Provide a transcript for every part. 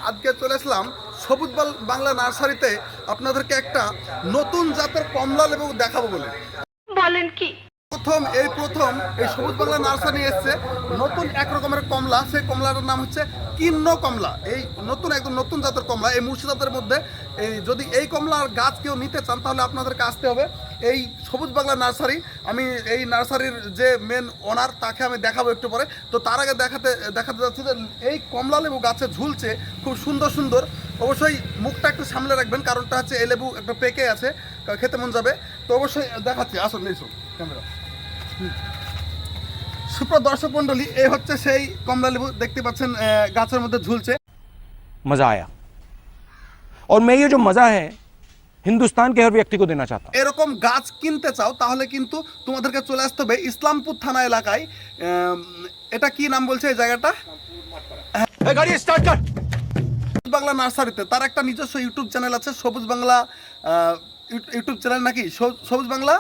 আজকে চলে আসলাম সবুজ বাংলা নার্সারিতে আপনাদেরকে একটা নতুন জাতের কমলা লেবু দেখাবো বলে। বলেন কি? প্রথম এই সবুজ বাংলা নার্সারি এসছে নতুন এক রকমের কমলা। সেই কমলাটার নাম হচ্ছে কিন্ন কমলা। এই একদম নতুন জাতের কমলা। এই মুর্শিদাবাদের মধ্যে যদি এই কমলার গাছ কেউ নিতে চান তাহলে আপনাদেরকে আসতে হবে এই সবুজ বাংলা নার্সারি। আমি এই নার্সারির যে মেন ওনার তাকে আমি দেখাবো একটু পরে। তো তার আগে দেখাতে যাচ্ছি যে এই কমলা লেবু গাছে ঝুলছে খুব সুন্দর সুন্দর। অবশ্যই মুখটা একটু সামলে রাখবেন, কারণটা হচ্ছে এই লেবু একটা পেকে আছে, খেতে মন যাবে। তো অবশ্যই দেখাচ্ছি, আসুন নিয়েছো ক্যামেরা। সুপ্রিয় দর্শক মন্ডলী, এই হচ্ছে সেই কমলা লেবু, দেখতে পাচ্ছেন গাছের মধ্যে ঝুলছে। मजा आया और मैं ये जो मजा है हिंदुस्तान के हर व्यक्ति को देना चाहता हूं। এরকম গাছ কিনতে চাও তাহলে কিন্তু তোমাদেরকে চলে আসতে হবে ইসলামপুর থানা এলাকায়। এটা কি নাম বলছে এই জায়গাটা? गाड़ी स्टार्ट कर। সবুজ বাংলা নার্সারিতে তার একটা নিজস্ব ইউটিউব চ্যানেল আছে, সবুজ বাংলা ইউটিউব চ্যানেল নাকি সবুজ বাংলা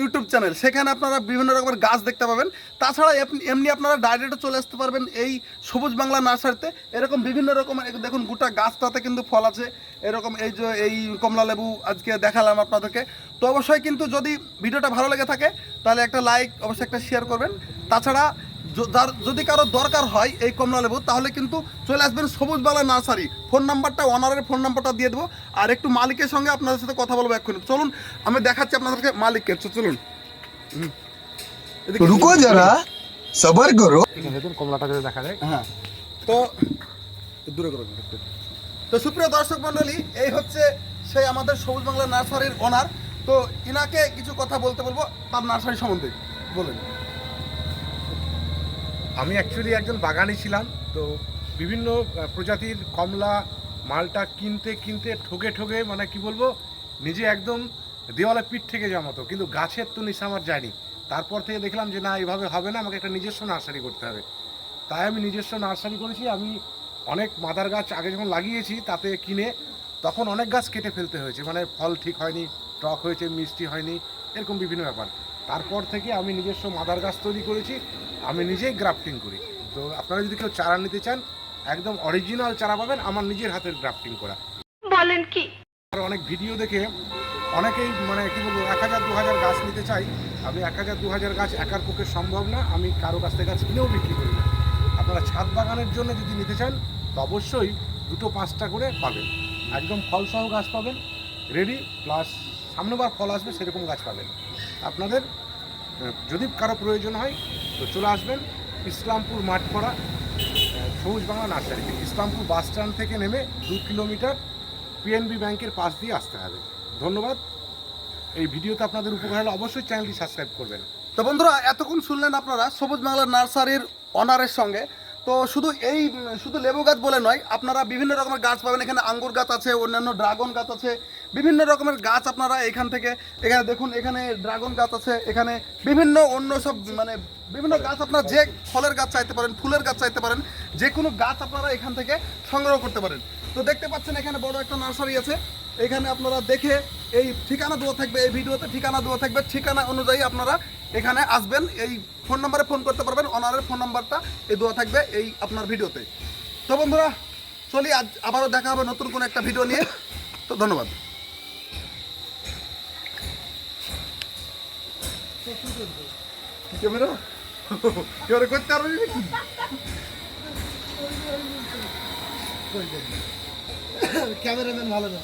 ইউটিউব চ্যানেল। সেখানে আপনারা বিভিন্ন রকমের গাছ দেখতে পাবেন। তাছাড়া এমনি আপনারা ডাইরেক্টে চলে আসতে পারবেন এই সবুজ বাংলা নার্সারিতে। এরকম বিভিন্ন রকমের দেখুন গোটা গাছটাতে কিন্তু ফল আছে। এরকম এই যে এই কমলা লেবু আজকে দেখালাম আপনাদেরকে। তো অবশ্যই কিন্তু যদি ভিডিওটা ভালো লেগে থাকে তাহলে একটা লাইক, অবশ্যই একটা শেয়ার করবেন। তাছাড়া যদি কারো দরকার হয় এই কমলা লেবু তাহলে কিন্তু চলে আসবেন সবুজ বাংলা নার্সারি। ফোন নাম্বারটা, ওনারের ফোন নাম্বারটা দিয়ে দেবো। আর একটু মালিকের সঙ্গে আপনাদের সাথে কথা বলবো এক্ষুনি। চলুন আমি দেখাচ্ছি আপনাদেরকে মালিককে। চলুন, रुको जरा सबर करो। কমলাটা যদি দেখা যায়। হ্যাঁ, তো দূরে করুন। তো সুপ্রিয় দর্শক মণ্ডলী, এই হচ্ছে সেই আমাদের সবুজ বাংলা নার্সারির ওনার। তো ইনাকে কিছু কথা বলতে বলবো তার নার্সারি সম্বন্ধে। বলেন। আমি অ্যাকচুয়ালি একজন বাগানি ছিলাম, তো বিভিন্ন প্রজাতির কমলা মালটা কিনতে কিনতে ঠকে ঠকে মানে কি বলবো, নিজে একদম দেওয়ালে পিঠ থেকে যাওয়ার মতো, কিন্তু গাছের তো নিশা আমার যায়নি। তারপর থেকে দেখলাম যে না, এভাবে হবে না, আমাকে একটা নিজস্ব নার্সারি করতে হবে। তাই আমি নিজস্ব নার্সারি করেছি। আমি অনেক মাদার গাছ আগে যখন লাগিয়েছি তাতে কিনে, তখন অনেক গাছ কেটে ফেলতে হয়েছে, মানে ফল ঠিক হয়নি, টক হয়েছে, মিষ্টি হয়নি, এরকম বিভিন্ন ব্যাপার। তারপর থেকে আমি নিজস্ব মাদার গাছ তৈরি করেছি, আমি নিজেই গ্রাফটিং করি। তো আপনারা যদি কেউ চারা নিতে চান, একদম অরিজিনাল চারা পাবেন আমার নিজের হাতের গ্রাফটিং করা। বলেন কি? আর অনেক ভিডিও দেখে অনেকেই মানে কি বলবো 1000-2000 গাছ নিতে চাই। আমি 1000-2000 গাছ একার পক্ষে সম্ভব না, আমি কারো কাছ থেকে গাছ কিনেও বিক্রি করি না। আপনারা ছাদ বাগানের জন্য যদি নিতে চান তো অবশ্যই 2-5টা করে পাবেন, একদম ফলসহ গাছ পাবেন রেডি, প্লাস সামনেবার ফল আসবে সেরকম গাছ পাবেন। আপনাদের যদি কারো প্রয়োজন হয় তো চলে আসবেন ইসলামপুর মাঠপাড়া সবুজ বাংলা নার্সারিতে। ইসলামপুর বাস স্ট্যান্ড থেকে নেমে 2 কিলোমিটার পিএনবি ব্যাংকের পাশ দিয়ে আসতে হবে। ধন্যবাদ। এই ভিডিওতে আপনাদের উপকার হলে অবশ্যই চ্যানেলটি সাবস্ক্রাইব করবেন। তো বন্ধুরা, এতক্ষণ শুনলেন আপনারা সবুজ বাংলা নার্সারির অনারের সঙ্গে। তো শুধু লেবু গাছ বলে নয়, আপনারা বিভিন্ন রকমের গাছ পাবেন এখানে। আঙ্গুর গাছ আছে, অন্যান্য ড্রাগন গাছ আছে, বিভিন্ন রকমের গাছ আপনারা এখানে দেখুন। এখানে ড্রাগন গাছ আছে, এখানে বিভিন্ন অন্য সব মানে বিভিন্ন গাছ। আপনারা যে ফলের গাছ চাইতে পারেন, ফুলের গাছ চাইতে পারেন, যে কোনো গাছ আপনারা এখান থেকে সংগ্রহ করতে পারেন। তো দেখতে পাচ্ছেন এখানে বড় একটা নার্সারি আছে। এখানে আপনারা দেখে এই ঠিকানা দেওয়া থাকবে, এই ভিডিওতে ঠিকানা দেওয়া থাকবে। ঠিকানা অনুযায়ী আপনারা এখানে আসবেন, এই ফোন নাম্বারে ফোন করতে পারবেন। ওনারের ফোন নাম্বারটা এই দেওয়া থাকবে এই আপনার ভিডিওতে। তো বন্ধুরা চলি, আজ আবারও দেখা হবে নতুন কোনো একটা ভিডিও নিয়ে। তো ধন্যবাদ। ক্যামেরা এবারে করতে পারবি নাকি? ক্যামেরাম্যান ভালো না।